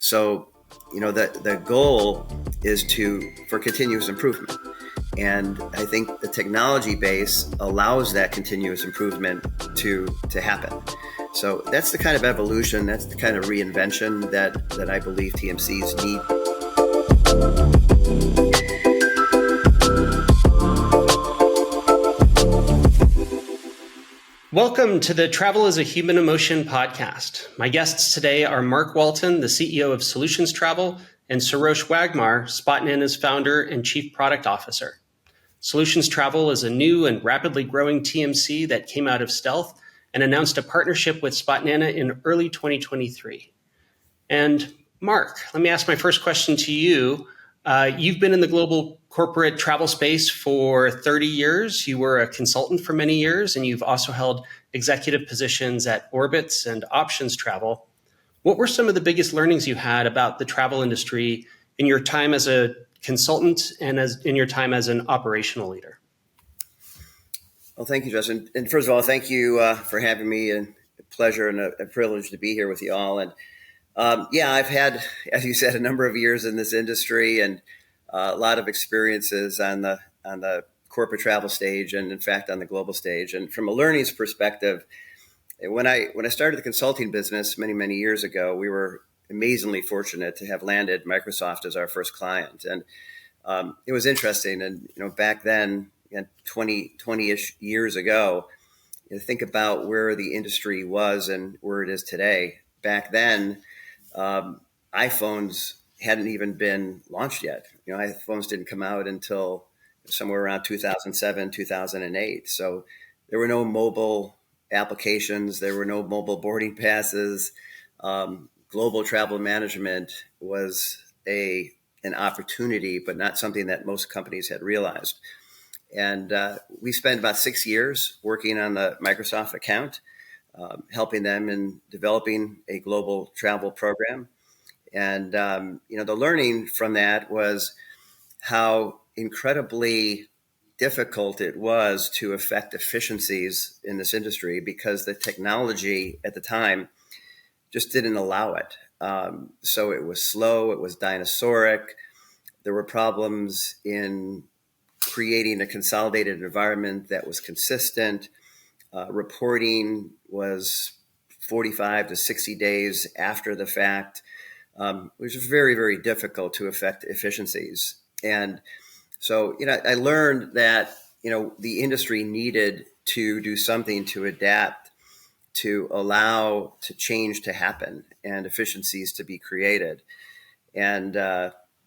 So, the goal is for continuous improvement. And I think the technology base allows that continuous improvement to happen. So that's the kind of evolution, that's the kind of reinvention that I believe TMCs need. Welcome to the Travel as a Human Emotion podcast. My guests today are Mark Walton, the CEO of Solutions Travel, and Sarosh Waghmar, Spotnana's founder and chief product officer. Solutions Travel is a new and rapidly growing TMC that came out of stealth and announced a partnership with Spotnana in early 2023. And Mark, let me ask my first question to you. You've been in the global corporate travel space for 30 years. You were a consultant for many years, and you've also held executive positions at Orbitz and Options Travel. What were some of the biggest learnings you had about the travel industry in your time as a consultant and in your time as an operational leader? Well, thank you, Justin. And first of all, thank you for having me. And a pleasure and a privilege to be here with you all. And I've had, as you said, a number of years in this industry and a lot of experiences on the corporate travel stage and, in fact, on the global stage. And from a learnings perspective, when I started the consulting business many years ago, we were amazingly fortunate to have landed Microsoft as our first client. And it was interesting. And back then, 20-ish years ago, think about where the industry was and where it is today. Back then, iPhones hadn't even been launched yet. iPhones didn't come out until somewhere around 2007, 2008. So there were no mobile applications. There were no mobile boarding passes. Global travel management was an opportunity, but not something that most companies had realized. And we spent about 6 years working on the Microsoft account, helping them in developing a global travel program. And, the learning from that was how incredibly difficult it was to affect efficiencies in this industry because the technology at the time just didn't allow it. So it was slow, it was dinosauric. There were problems in creating a consolidated environment that was consistent. Reporting was 45 to 60 days after the fact, which was very, very difficult to affect efficiencies. And so, I learned that, the industry needed to do something to adapt, to allow to change to happen and efficiencies to be created. And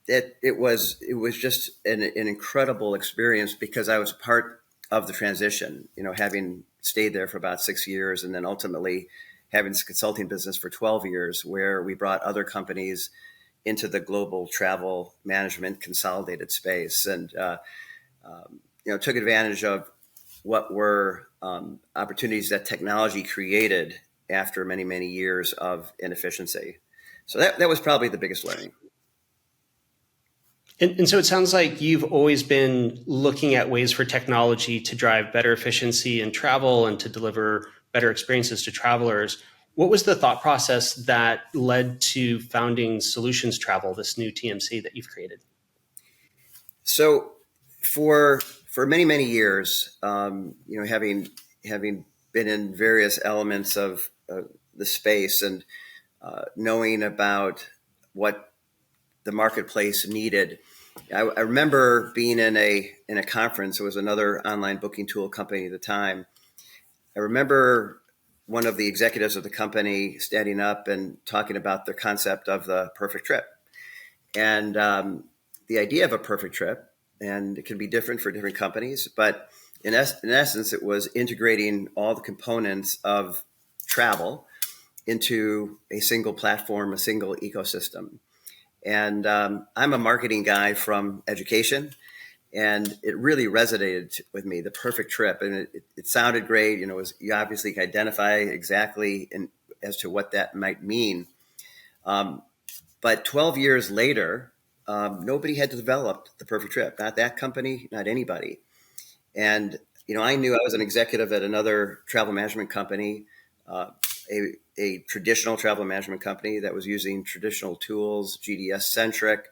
it was just an incredible experience because I was part of the transition, having stayed there for about 6 years and then ultimately having this consulting business for 12 years where we brought other companies into the global travel management consolidated space and, took advantage of what were opportunities that technology created after many years of inefficiency. So that was probably the biggest learning. And so it sounds like you've always been looking at ways for technology to drive better efficiency in travel and to deliver better experiences to travelers. What was the thought process that led to founding Solutions Travel, this new TMC that you've created? So for many years, having been in various elements of the space and knowing about what the marketplace needed, I remember being in a conference. It was another online booking tool company at the time. I remember one of the executives of the company standing up and talking about the concept of the perfect trip. And the idea of a perfect trip, and it can be different for different companies, but in essence, it was integrating all the components of travel into a single platform, a single ecosystem. And I'm a marketing guy from education, and it really resonated with me, the perfect trip. And it sounded great. You obviously can identify exactly as to what that might mean. But 12 years later, nobody had developed the perfect trip, not that company, not anybody. And, I knew I was an executive at another travel management company, a traditional travel management company that was using traditional tools, GDS centric.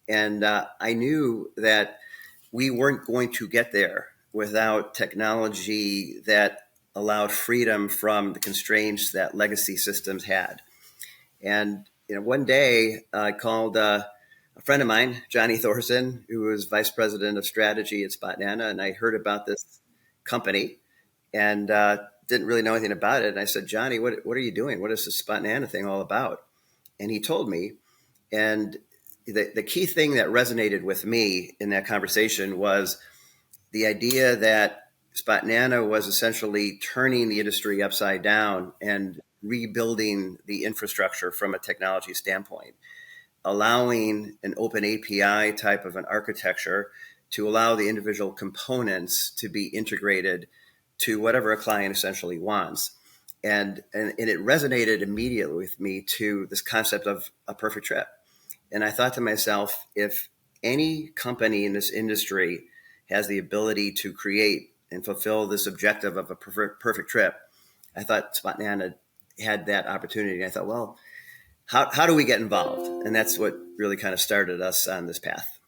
And I knew that we weren't going to get there without technology that allowed freedom from the constraints that legacy systems had. And one day I called a friend of mine, Johnny Thorson, who was vice president of strategy at Spotnana, and I heard about this company and didn't really know anything about it. And I said, Johnny, what are you doing? What is this Spotnana thing all about? And he told me. And the key thing that resonated with me in that conversation was the idea that Spotnana was essentially turning the industry upside down and rebuilding the infrastructure from a technology standpoint, allowing an open API type of an architecture to allow the individual components to be integrated to whatever a client essentially wants. And it resonated immediately with me to this concept of a perfect trip. And I thought to myself, if any company in this industry has the ability to create and fulfill this objective of a perfect trip, I thought Spotnana had that opportunity. And I thought, well, how do we get involved? And that's what really kind of started us on this path.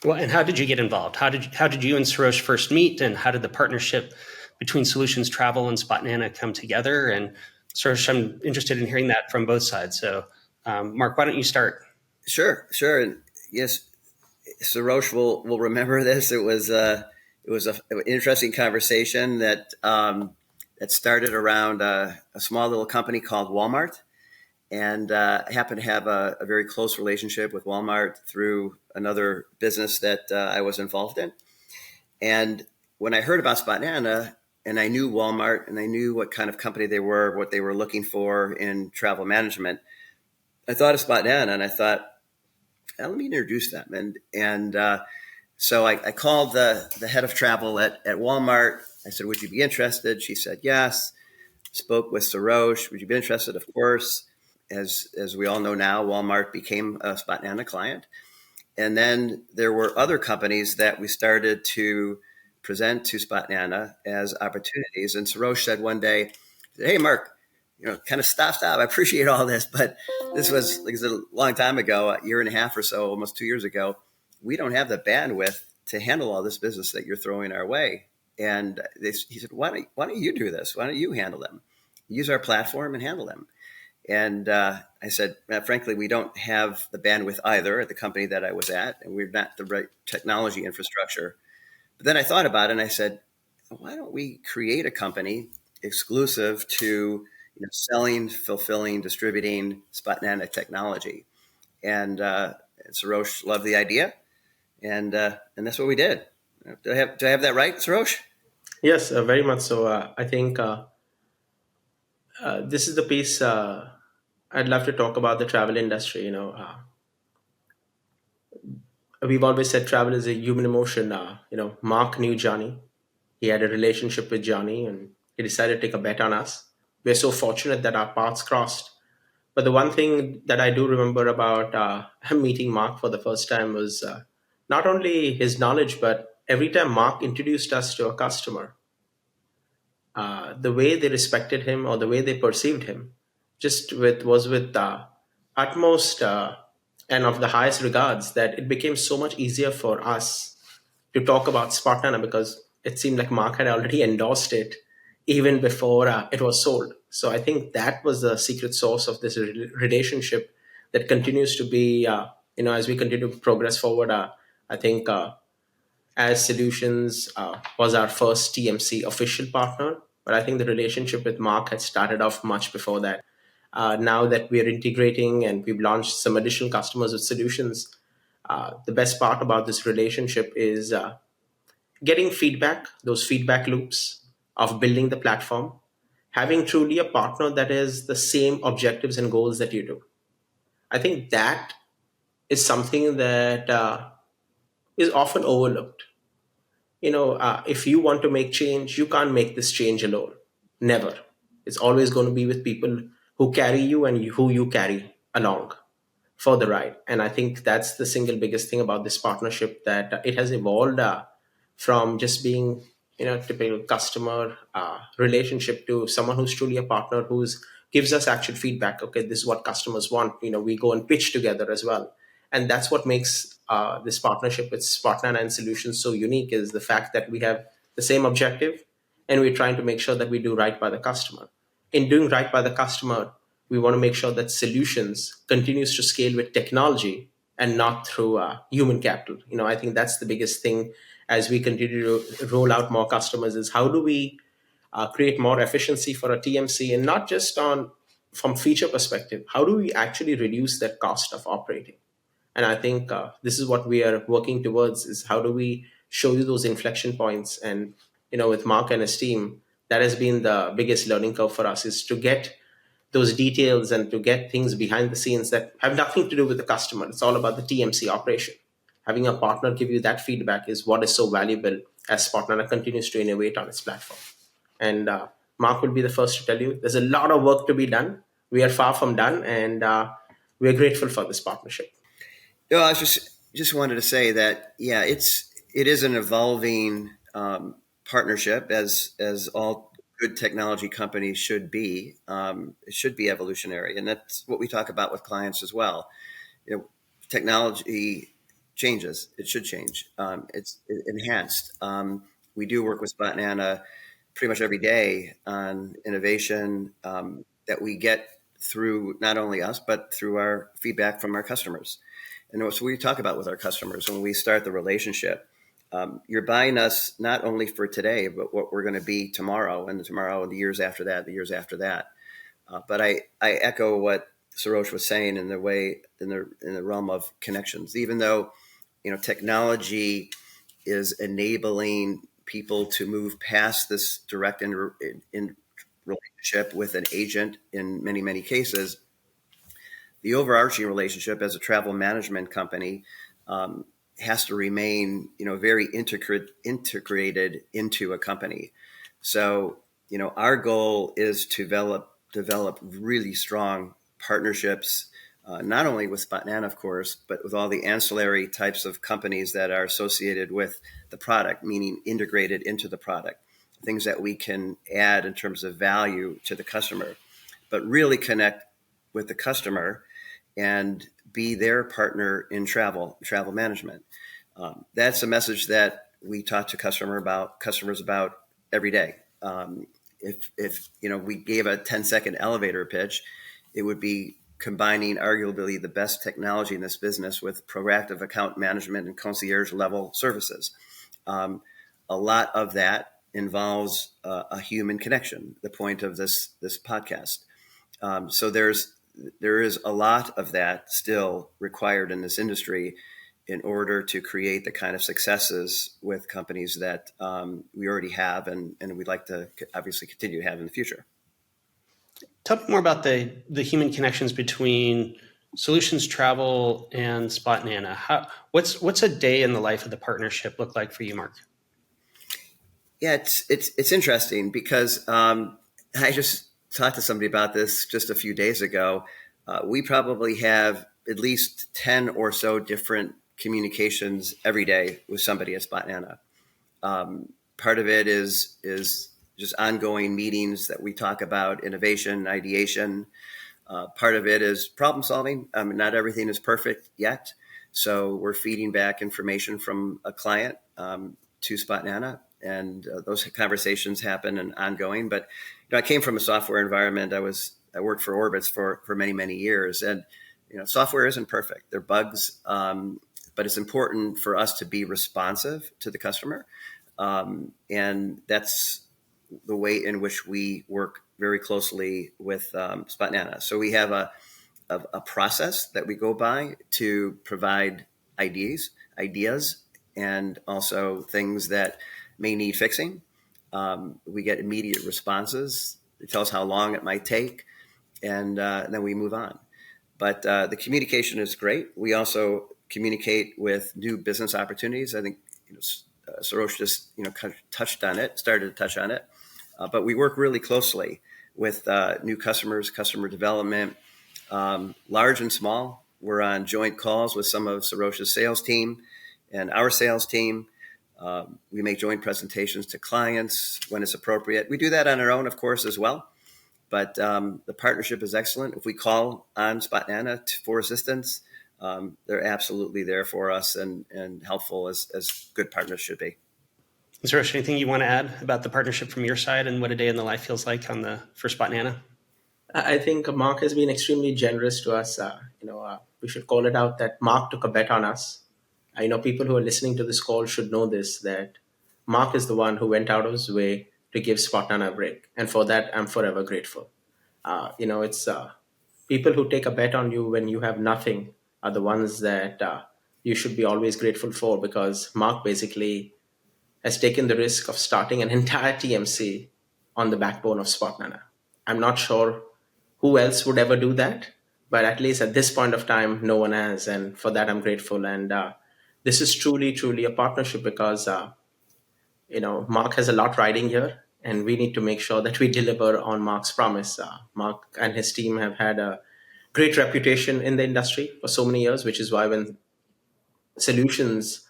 Well, and how did you get involved? How did you and Sarosh first meet, and how did the partnership between Solutions Travel and Spotnana come together? And Sarosh, I'm interested in hearing that from both sides. So, Mark, why don't you start? Sure. And yes, Sarosh will remember this. It was an interesting conversation that started around a small little company called Walmart. And I happen to have a very close relationship with Walmart through another business that I was involved in. And when I heard about Spotnana, and I knew Walmart, and I knew what kind of company they were, what they were looking for in travel management, I thought of Spotnana, and I thought, let me introduce them. So I called the head of travel at Walmart. I said, would you be interested? She said, yes. Spoke with Sarosh. Would you be interested? Of course. As we all know now, Walmart became a Spotnana client. And then there were other companies that we started to present to Spotnana as opportunities. And Sarosh said one day, hey, Mark, kind of stop. I appreciate all this, but this was, like I said, a long time ago, a year and a half or so, almost 2 years ago. We don't have the bandwidth to handle all this business that you're throwing our way. And he said, why don't you do this? Why don't you handle them? Use our platform and handle them. And I said, frankly, we don't have the bandwidth either at the company that I was at, and we're not the right technology infrastructure. But then I thought about it, and I said, why don't we create a company exclusive to selling, fulfilling, distributing Spotnana technology? And Sarosh loved the idea, and that's what we did. Do I have that right, Sarosh? Yes, very much so. I think this is the piece I'd love to talk about the travel industry. We've always said travel is a human emotion. Mark knew Johnny. He had a relationship with Johnny, and he decided to take a bet on us. We're so fortunate that our paths crossed. But the one thing that I do remember about meeting Mark for the first time was not only his knowledge, but every time Mark introduced us to a customer, the way they respected him or the way they perceived him was with utmost and of the highest regards, that it became so much easier for us to talk about Spotnana, because it seemed like Mark had already endorsed it even before it was sold. So I think that was the secret source of this relationship that continues to be, as we continue to progress forward. I think as Solutions was our first TMC official partner, but I think the relationship with Mark had started off much before that. Now that we are integrating and we've launched some additional customers with Solutions, the best part about this relationship is getting feedback, those feedback loops of building the platform, having truly a partner that is the same objectives and goals that you do. I think that is something that is often overlooked. If you want to make change, you can't make this change alone. Never. It's always going to be with people who carry you and who you carry along for the ride. And I think that's the single biggest thing about this partnership, that it has evolved from just being typical customer relationship to someone who's truly a partner who's gives us actual feedback. Okay, this is what customers want. We go and pitch together as well, and that's what makes this partnership with Spotnana and Solutions so unique, is the fact that we have the same objective, and we're trying to make sure that we do right by the customer. In doing right by the customer, we want to make sure that Solutions continues to scale with technology and not through human capital. I think that's the biggest thing as we continue to roll out more customers, is how do we create more efficiency for a TMC, and not just on from feature perspective, how do we actually reduce that cost of operating? And I think this is what we are working towards, is how do we show you those inflection points. And with Mark and his team, that has been the biggest learning curve for us, is to get those details and to get things behind the scenes that have nothing to do with the customer. It's all about the TMC operation. Having a partner give you that feedback is what is so valuable as Spotnana continues to innovate on its platform. And Mark will be the first to tell you there's a lot of work to be done. We are far from done, and we are grateful for this partnership. I was just wanted to say that it is an evolving partnership, as all good technology companies should be. It should be evolutionary, and that's what we talk about with clients as well. Technology changes; it should change. It's enhanced. We do work with Spotnana pretty much every day on innovation that we get through not only us, but through our feedback from our customers. And so we talk about with our customers when we start the relationship. You're buying us not only for today, but what we're going to be tomorrow, and the years after that, the years after that. But I echo what Sarosh was saying in the realm of connections. Even though technology is enabling people to move past this direct in relationship with an agent in many, many cases, the overarching relationship as a travel management company has to remain, very integrated into a company. So, our goal is to develop really strong partnerships, not only with Spotnana, of course, but with all the ancillary types of companies that are associated with the product, meaning integrated into the product, things that we can add in terms of value to the customer, but really connect with the customer and be their partner in travel management. That's a message that we talk to customers about every day. If we gave a 10-second elevator pitch, it would be combining arguably the best technology in this business with proactive account management and concierge level services. A lot of that involves a human connection, the point of this podcast. So there is a lot of that still required in this industry in order to create the kind of successes with companies that we already have and we'd like to obviously continue to have in the future. Tell me more about the human connections between Solutions Travel and Spotnana. What's a day in the life of the partnership look like for you, Mark? Yeah, it's interesting because I just talked to somebody about this just a few days ago. We probably have at least 10 or so different communications every day with somebody at Spotnana. Part of it is just ongoing meetings that we talk about innovation, ideation. Part of it is problem solving. Not everything is perfect yet. So we're feeding back information from a client to Spotnana, and those conversations happen and ongoing. But I came from a software environment. I worked for Orbitz for many, many years, and software isn't perfect. There are bugs, but it's important for us to be responsive to the customer, and that's the way in which we work very closely with Spotnana. So we have a process that we go by to provide ideas, and also things that may need fixing. We get immediate responses. It tells how long it might take, and then we move on. But the communication is great. We also communicate with new business opportunities. I think Sarosh just kind of started to touch on it. But we work really closely with new customers, customer development, large and small. We're on joint calls with some of Sarosh's sales team and our sales team. We make joint presentations to clients when it's appropriate. We do that on our own, of course, as well. But the partnership is excellent. If we call on Spotnana for assistance, they're absolutely there for us and helpful as good partners should be. Is there anything you want to add about the partnership from your side and what a day in the life feels like for Spotnana? I think Mark has been extremely generous to us. We should call it out that Mark took a bet on us. I know people who are listening to this call should know this, that Mark is the one who went out of his way to give Spotnana a break. And for that, I'm forever grateful. It's people who take a bet on you when you have nothing are the ones that you should be always grateful for, because Mark basically has taken the risk of starting an entire TMC on the backbone of Spotnana. I'm not sure who else would ever do that, but at least at this point of time, no one has. And for that, I'm grateful. And this is truly, truly a partnership because, Mark has a lot riding here, and we need to make sure that we deliver on Mark's promise. Mark and his team have had a great reputation in the industry for so many years, which is why when Solutions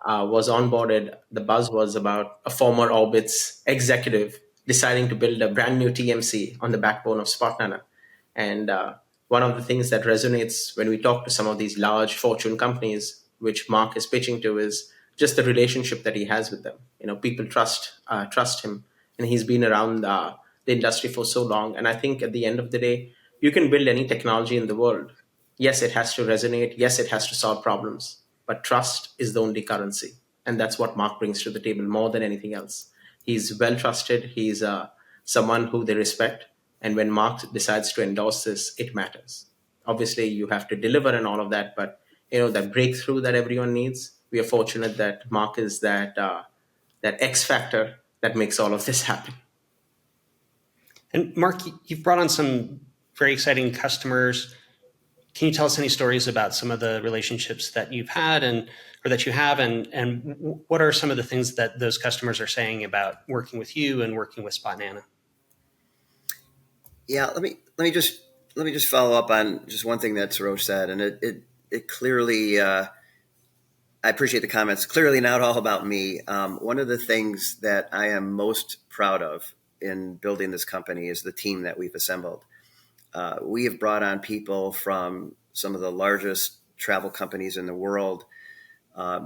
was onboarded, the buzz was about a former Orbitz executive deciding to build a brand new TMC on the backbone of Spotnana. And one of the things that resonates when we talk to some of these large Fortune companies, which Mark is pitching to, is just the relationship that he has with them. People trust him, and he's been around the industry for so long. And I think at the end of the day, you can build any technology in the world. Yes, it has to resonate. Yes, it has to solve problems. But trust is the only currency. And that's what Mark brings to the table more than anything else. He's well trusted. He's someone who they respect. And when Mark decides to endorse this, it matters. Obviously, you have to deliver and all of that. But, that breakthrough that everyone needs, we are fortunate that Mark is that X factor that makes all of this happen. And Mark, you've brought on some very exciting customers. Can you tell us any stories about some of the relationships that you've had or that you have, and what are some of the things that those customers are saying about working with you and working with Spotnana? Yeah, let me just follow up on just one thing that Sarosh said, and it clearly. I appreciate the comments. Clearly, not all about me. One of the things that I am most proud of in building this company is the team that we've assembled. We have brought on people from some of the largest travel companies in the world.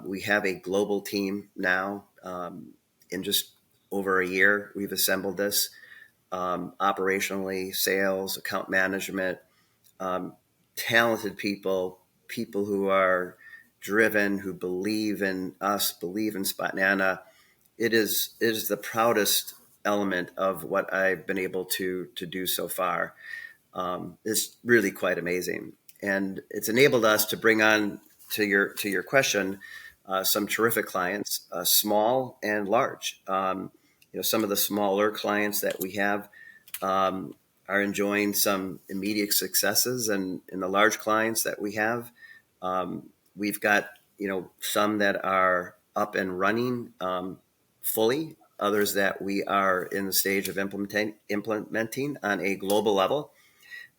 We have a global team now. In just over a year, we've assembled this operationally, sales, account management, talented people who are driven, who believe in us, believe in Spotnana. It is the proudest element of what I've been able to do so far. Is really quite amazing, and it's enabled us to bring on to your question some terrific clients, small and large. Some of the smaller clients that we have are enjoying some immediate successes, and in the large clients that we have, we've got some that are up and running fully, others that we are in the stage of implementing on a global level.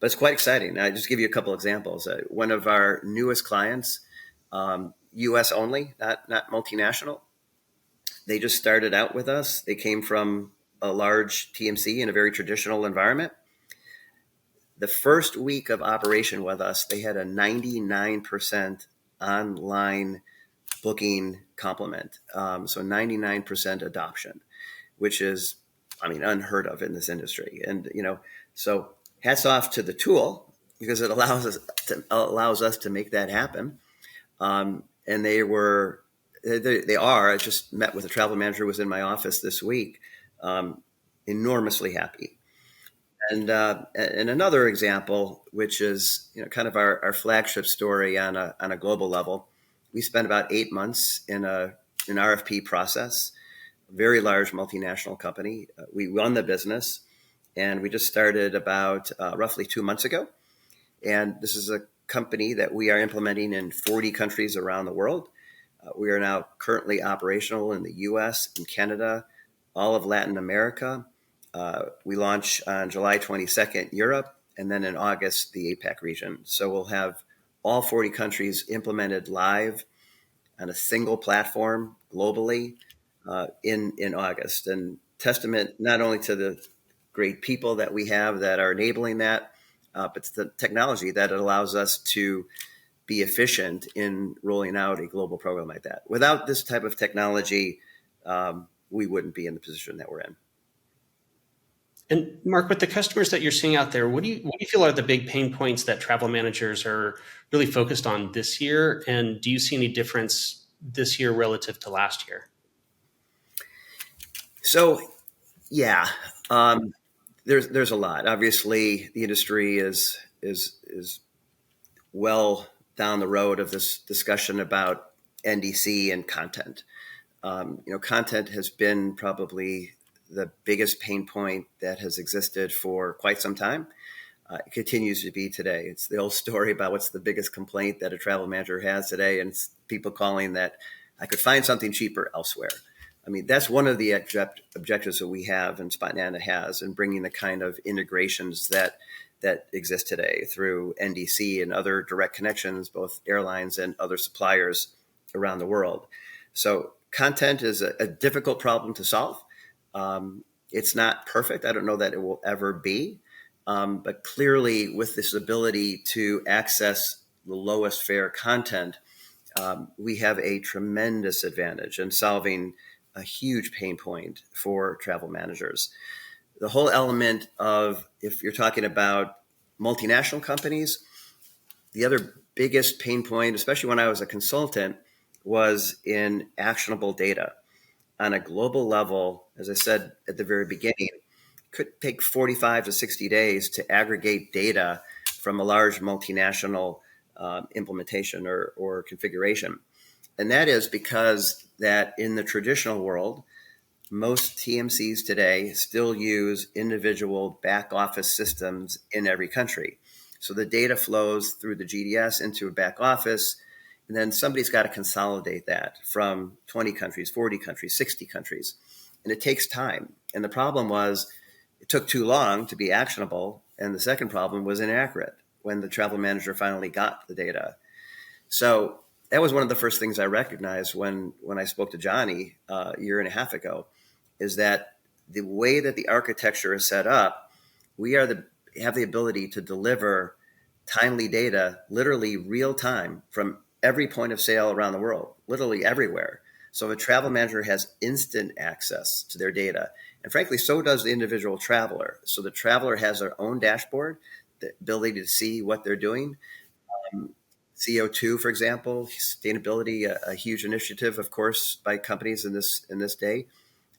But it's quite exciting. I just give you a couple examples. One of our newest clients, U.S. only, not multinational. They just started out with us. They came from a large TMC in a very traditional environment. The first week of operation with us, they had a 99% online booking complement. So 99% adoption, which is, unheard of in this industry. And, so hats off to the tool, because it allows us to make that happen. And they are. I just met with a travel manager who was in my office this week, enormously happy. And another example, which is kind of our flagship story on a global level, we spent about 8 months in an RFP process, a very large multinational company. We won the business. And we just started about roughly 2 months ago. And this is a company that we are implementing in 40 countries around the world. We are now currently operational in the U.S. and Canada, all of Latin America. We launch on July 22nd, Europe, and then in August, the APAC region. So we'll have all 40 countries implemented live on a single platform globally. in August, and testament not only to the great people that we have that are enabling that, but to the technology that it allows us to be efficient in rolling out a global program like that. Without this type of technology, we wouldn't be in the position that we're in. And Mark, with the customers that you're seeing out there, what do you feel are the big pain points that travel managers are really focused on this year? And do you see any difference this year relative to last year? So, yeah, there's a lot. Obviously, the industry is well down the road of this discussion about NDC and content. Content has been probably the biggest pain point that has existed for quite some time. It continues to be today. It's the old story about what's the biggest complaint that a travel manager has today, and it's people calling that I could find something cheaper elsewhere. I mean, that's one of the objectives that we have and Spotnana has in bringing the kind of integrations that exist today through NDC and other direct connections, both airlines and other suppliers around the world. So content is a difficult problem to solve. It's not perfect. I don't know that it will ever be. But clearly, with this ability to access the lowest fare content, we have a tremendous advantage in solving a huge pain point for travel managers. The whole element of, if you're talking about multinational companies, the other biggest pain point, especially when I was a consultant, was in actionable data. On a global level, as I said at the very beginning, could take 45 to 60 days to aggregate data from a large multinational implementation or configuration. And that is because that in the traditional world, most TMCs today still use individual back office systems in every country. So the data flows through the GDS into a back office, and then somebody's got to consolidate that from 20 countries, 40 countries, 60 countries. And it takes time. And the problem was it took too long to be actionable. And the second problem was inaccurate when the travel manager finally got the data. So that was one of the first things I recognized when I spoke to Johnny a year and a half ago, is that the way that the architecture is set up, we have the ability to deliver timely data, literally real time, from every point of sale around the world, literally everywhere. So a travel manager has instant access to their data. And frankly, so does the individual traveler. So the traveler has their own dashboard, the ability to see what they're doing. CO2, for example, sustainability, a huge initiative, of course, by companies in this day.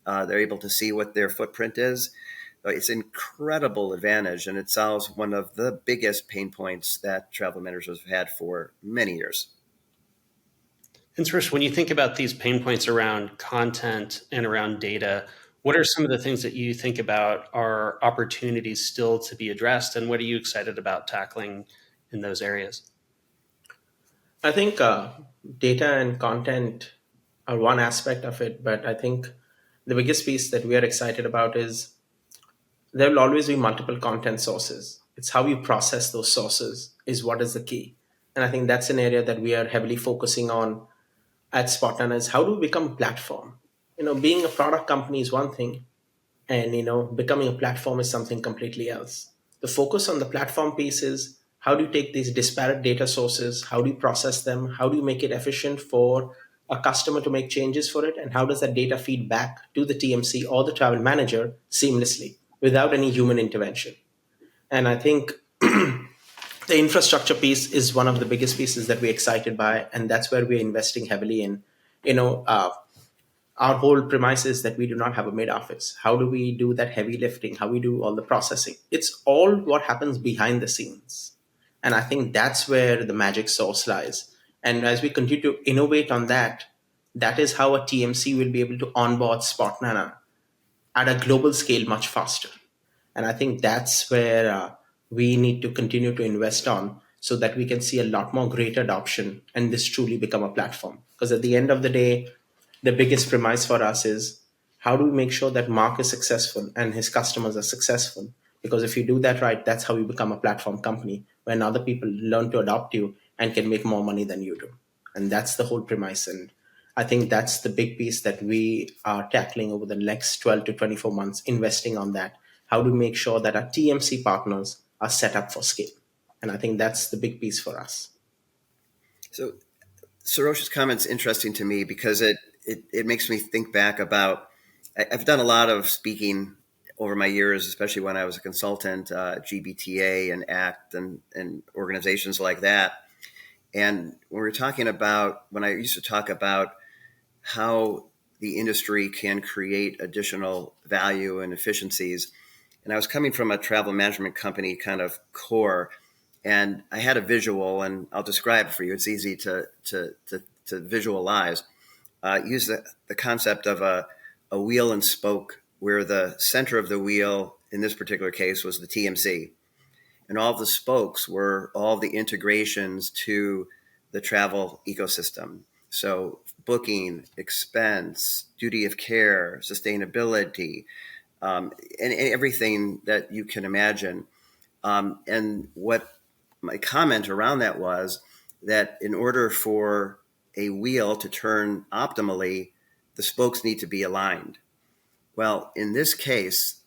They're able to see what their footprint is. It's an incredible advantage, and it solves one of the biggest pain points that travel managers have had for many years. And Sarosh, when you think about these pain points around content and around data, what are some of the things that you think about are opportunities still to be addressed, and what are you excited about tackling in those areas? I think data and content are one aspect of it, but I think the biggest piece that we are excited about is there will always be multiple content sources. It's how you process those sources is what is the key. And I think that's an area that we are heavily focusing on at Spotnana is how do we become a platform? Being a product company is one thing, and becoming a platform is something completely else. The focus on the platform piece is how do you take these disparate data sources, how do you process them, how do you make it efficient for a customer to make changes for it, and how does that data feed back to the TMC or the travel manager seamlessly without any human intervention. And I think the infrastructure piece is one of the biggest pieces that we're excited by, and that's where we're investing heavily in. Our whole premise is that we do not have a mid office. How do we do that heavy lifting? How we do all the processing? It's all what happens behind the scenes. And I think that's where the magic source lies. And as we continue to innovate on that, that is how a TMC will be able to onboard Spotnana at a global scale much faster. And I think that's where we need to continue to invest on so that we can see a lot more great adoption and this truly become a platform. Because at the end of the day, the biggest premise for us is how do we make sure that Mark is successful and his customers are successful? Because if you do that right, that's how you become a platform company when other people learn to adopt you and can make more money than you do. And that's the whole premise. And I think that's the big piece that we are tackling over the next 12 to 24 months, investing on that. How to make sure that our TMC partners are set up for scale. And I think that's the big piece for us. So Sarosh's comment's interesting to me because it makes me think back about, I've done a lot of speaking over my years, especially when I was a consultant, GBTA and ACT and organizations like that. And when I used to talk about how the industry can create additional value and efficiencies, and I was coming from a travel management company kind of core, and I had a visual, and I'll describe it for you. It's easy to visualize. Use the concept of a wheel and spoke, where the center of the wheel in this particular case was the TMC, and all the spokes were all the integrations to the travel ecosystem. So booking, expense, duty of care, sustainability, and everything that you can imagine. And what my comment around that was that in order for a wheel to turn optimally, the spokes need to be aligned. Well, in this case,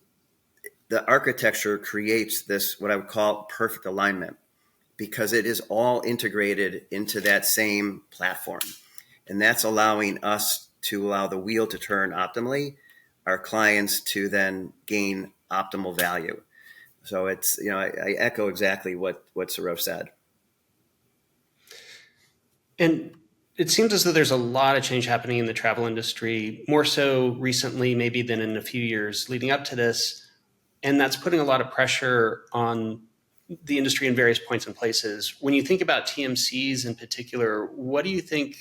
the architecture creates this, what I would call perfect alignment, because it is all integrated into that same platform. And that's allowing us to allow the wheel to turn optimally, our clients to then gain optimal value. So it's, I echo exactly what Sarosh said. And it seems as though there's a lot of change happening in the travel industry, more so recently maybe than in a few years leading up to this. And that's putting a lot of pressure on the industry in various points and places. When you think about TMCs in particular, what do you think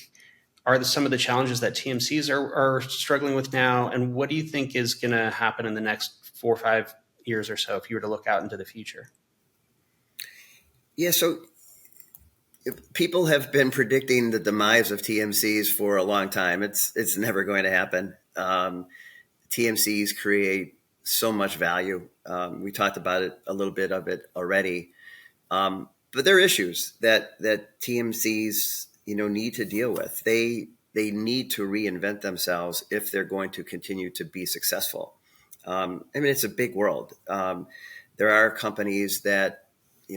are some of the challenges that TMCs are struggling with now? And what do you think is going to happen in the next 4 or 5 years or so if you were to look out into the future? Yeah, so people have been predicting the demise of TMCs for a long time. It's never going to happen. TMCs create so much value. We talked about it, a little bit of it already. But there are issues that TMCs need to deal with. They need to reinvent themselves if they're going to continue to be successful. It's a big world. There are companies that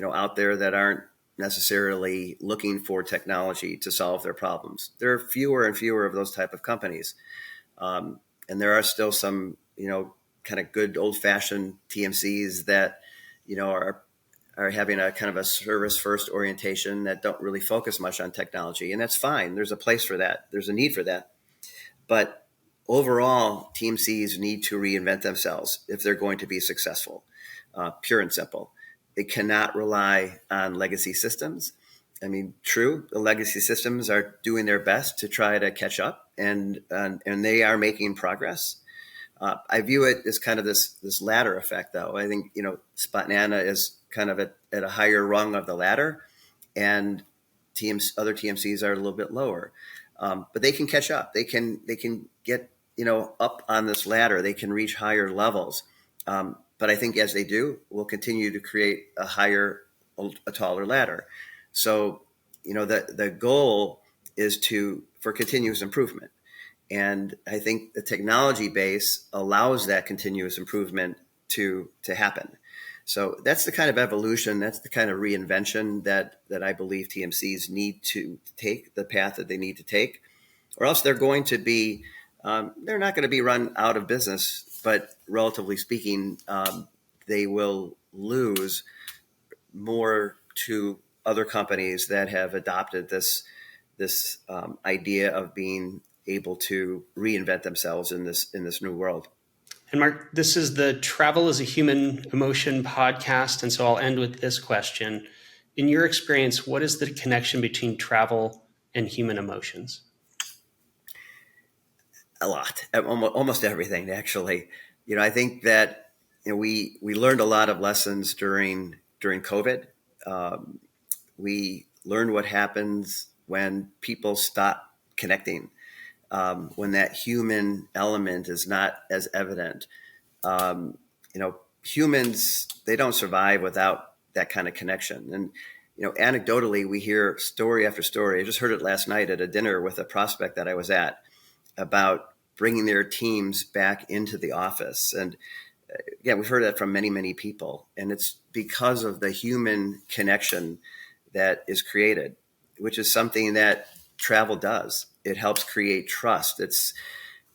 out there that aren't necessarily looking for technology to solve their problems. There are fewer and fewer of those type of companies, and there are still some kind of good old-fashioned TMCs that are having a kind of a service-first orientation that don't really focus much on technology, and that's fine. There's a place for that. There's a need for that. But overall, TMCs need to reinvent themselves if they're going to be successful, pure and simple. They cannot rely on legacy systems. True, the legacy systems are doing their best to try to catch up, and they are making progress. I view it as kind of this ladder effect, though. I think Spotnana is kind of at a higher rung of the ladder, and other TMCs are a little bit lower, but they can catch up. They can get up on this ladder. They can reach higher levels. But I think as they do, we'll continue to create a taller ladder. So the goal is for continuous improvement. And I think the technology base allows that continuous improvement to happen. So that's the kind of evolution, that's the kind of reinvention that I believe TMCs need to take, the path that they need to take, or else they're going to be, they're not going to be run out of business, but relatively speaking, they will lose more to other companies that have adopted this idea of being able to reinvent themselves in this new world. And Mark, this is the Travel as a Human Emotion podcast, and so I'll end with this question. In your experience, what is the connection between travel and human emotions? A lot, almost everything, actually. I think that we learned a lot of lessons during COVID. We learned what happens when people stop connecting, when that human element is not as evident. Humans, they don't survive without that kind of connection. And Anecdotally, we hear story after story. I just heard it last night at a dinner with a prospect that I was at about bringing their teams back into the office. And yeah, we've heard that from many, many people. And it's because of the human connection that is created, which is something that travel does. It helps create trust. It's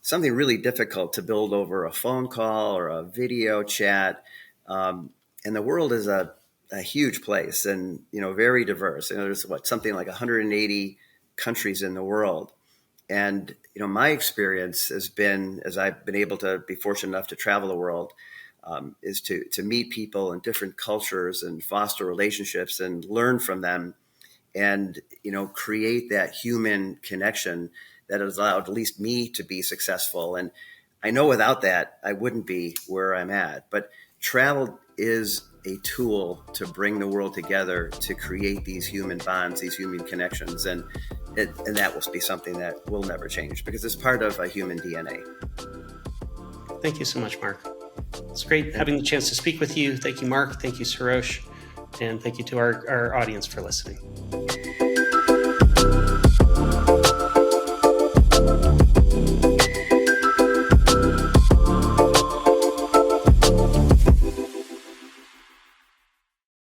something really difficult to build over a phone call or a video chat. And the world is a huge place and, very diverse. There's something like 180 countries in the world. And, my experience has been, as I've been able to be fortunate enough to travel the world, is to meet people in different cultures and foster relationships and learn from them and, create that human connection that has allowed at least me to be successful. And I know without that, I wouldn't be where I'm at. But travel is a tool to bring the world together, to create these human bonds, these human connections. And that will be something that will never change because it's part of a human DNA. Thank you so much, Mark. It's great having the chance to speak with you. Thank you, Mark. Thank you, Sarosh. And thank you to our audience for listening.